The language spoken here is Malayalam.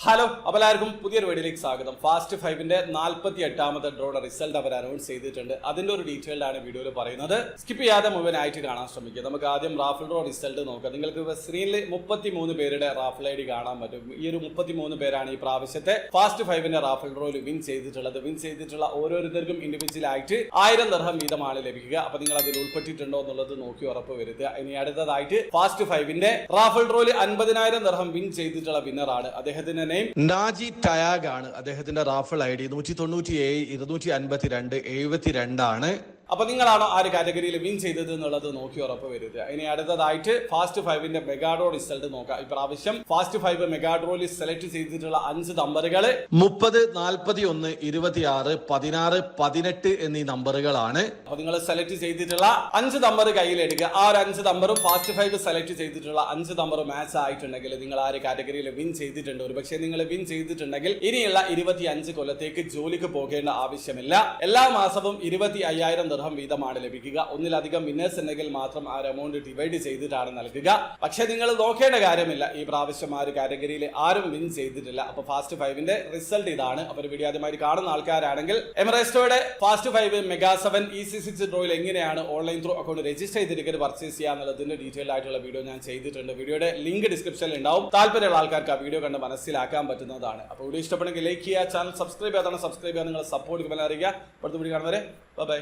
ഹലോ, അപ്പോൾ എല്ലാവർക്കും പുതിയൊരു വീഡിയോയിലേക്ക് സ്വാഗതം. ഫാസ്റ്റ് 5ന്റെ 48ാമത്തെ ഡ്രോയുടെ റിസൾട്ട് അവർ അനൗൺസ് ചെയ്തിട്ടുണ്ട്. അതിന്റെ ഒരു ഡീറ്റെയിൽഡ് ആണ് വീഡിയോയിൽ പറയുന്നത്. സ്കിപ്പ് ചെയ്യാതെ മുഴുവനായിട്ട് കാണാൻ ശ്രമിക്കുക. നമുക്ക് ആദ്യം റാഫിൾ ഡ്രോ റിസൾട്ട് നോക്കാം. നിങ്ങൾക്ക് സ്ക്രീനിൽ 33 പേരുടെ റാഫിൾ ഐഡി കാണാൻ പറ്റും. ഈ ഒരു 33 പേരാണ് ഈ പ്രാവശ്യത്തെ ഫാസ്റ്റ് 5ന്റെ റാഫിൾ ഡ്രോയിൽ വിൻ ചെയ്തിട്ടുള്ളത്. വിൻ ചെയ്തിട്ടുള്ള ഓരോരുത്തർക്കും ഇൻഡിവിജ്വൽ ആയിട്ട് 1000 ദിർഹം വീതമാണ് ലഭിക്കുക. അപ്പൊ നിങ്ങൾ അതിൽ ഉൾപ്പെട്ടിട്ടുണ്ടോ എന്നുള്ളത് നോക്കി ഉറപ്പ് വരുത്തുക. ഇനി അടുത്തതായിട്ട് ഫാസ്റ്റ് 5ന്റെ റാഫിൾ ഡ്രോയിൽ 50,000 ദിർഹം വിൻ ചെയ്തിട്ടുള്ള വിന്നറാണ്. അദ്ദേഹത്തിന്റെ നാജി ടയാഗ് ആണ്. അദ്ദേഹത്തിന്റെ റാഫിൾ ഐഡി 197 252 72 ആണ്. അപ്പൊ നിങ്ങളാണോ ആ ഒരു കാറ്റഗറിയിൽ വിൻ ചെയ്തത് എന്നുള്ളത് നോക്കി ഉറപ്പ് വരുത്തുക. ഇനി അടുത്തതായിട്ട് ഫാസ്റ്റ് 5ന്റെ മെഗാഡ്രോ റിസൾട്ട് നോക്കാം. ഇപ്രാവശ്യം ഫാസ്റ്റ് 5 മെഗാഡ്രോയിൽ സെലക്ട് ചെയ്തിട്ടുള്ള 5 നമ്പറുകൾ 30, 41, 26, 16, 18 എന്നീ നമ്പറുകളാണ്. അപ്പൊ നിങ്ങൾ സെലക്ട് ചെയ്തിട്ടുള്ള 5 നമ്പർ കയ്യിലെടുക്കുക. ആ ഒരു 5 നമ്പറും ഫാസ്റ്റ് 5 സെലക്ട് ചെയ്തിട്ടുള്ള 5 നമ്പർ മാച്ച് ആയിട്ടുണ്ടെങ്കിൽ നിങ്ങൾ ആ ഒരു കാറ്റഗറിയിൽ വിൻ ചെയ്തിട്ടുണ്ട്. ഒരു പക്ഷേ നിങ്ങൾ വിൻ ചെയ്തിട്ടുണ്ടെങ്കിൽ ഇനിയുള്ള 25 കൊല്ലത്തേക്ക് ജോലിക്ക് പോകേണ്ട ആവശ്യമില്ല. എല്ലാ മാസവും 25,000 ദിർഹം വീതമാണ് ലഭിക്കുക. ഒന്നിലധികം വിന്നേഴ്സ് ഉണ്ടെങ്കിൽ മാത്രം ആ എമൗണ്ട് ഡിവൈഡ് ചെയ്തിട്ടാണ് നൽകുക. പക്ഷെ നിങ്ങൾ നോക്കേണ്ട കാര്യമില്ല, ഈ പ്രാവശ്യം ആ ഒരു കാറ്റഗറിയിൽ ആരും വിൻ ചെയ്തിട്ടില്ല. അപ്പൊ ഫാസ്റ്റ് 5ന്റെ റിസൾട്ട് ഇതാണ്. അപ്പൊ വീഡിയോ ആദ്യമായി കാണുന്ന ആൾക്കാരാണെങ്കിൽ എമറേസ്റ്റോയുടെ ഫാസ്റ്റ് 5 മെഗാ 7 EC6 ഡ്രോയിൽ എങ്ങനെയാണ് ഓൺലൈൻ ത്രൂ അക്കൗണ്ട് രജിസ്റ്റർ ചെയ്ത് ടിക്കറ്റ് പർച്ചേസ് ചെയ്യാന്നുള്ളതിന്റെ ഡീറ്റെയിൽ ആയിട്ടുള്ള വീഡിയോ ഞാൻ ചെയ്തിട്ടുണ്ട്. വീഡിയോയുടെ ലിങ്ക് ഡിസ്ക്രിപ്ഷനിൽ ഉണ്ടാവും. താല്പര്യമുള്ള ആൾക്കാർക്ക് ആ വീഡിയോ കണ്ട് മനസ്സിലാക്കാൻ പറ്റുന്നതാണ്. അപ്പോൾ വീഡിയോ ഇഷ്ടപ്പെടുമെങ്കിൽ ലൈക്ക് ചെയ്യുക, ചാനൽ സബ്സ്ക്രൈബ് ചെയ്യാതാണ് സബ്സ്ക്രൈബ് ചെയ്യാൻ നിങ്ങൾ സപ്പോർട്ട് അറിയിക്കുക. അടുത്ത വീഡിയോ കാണുന്നവരെ ബൈ.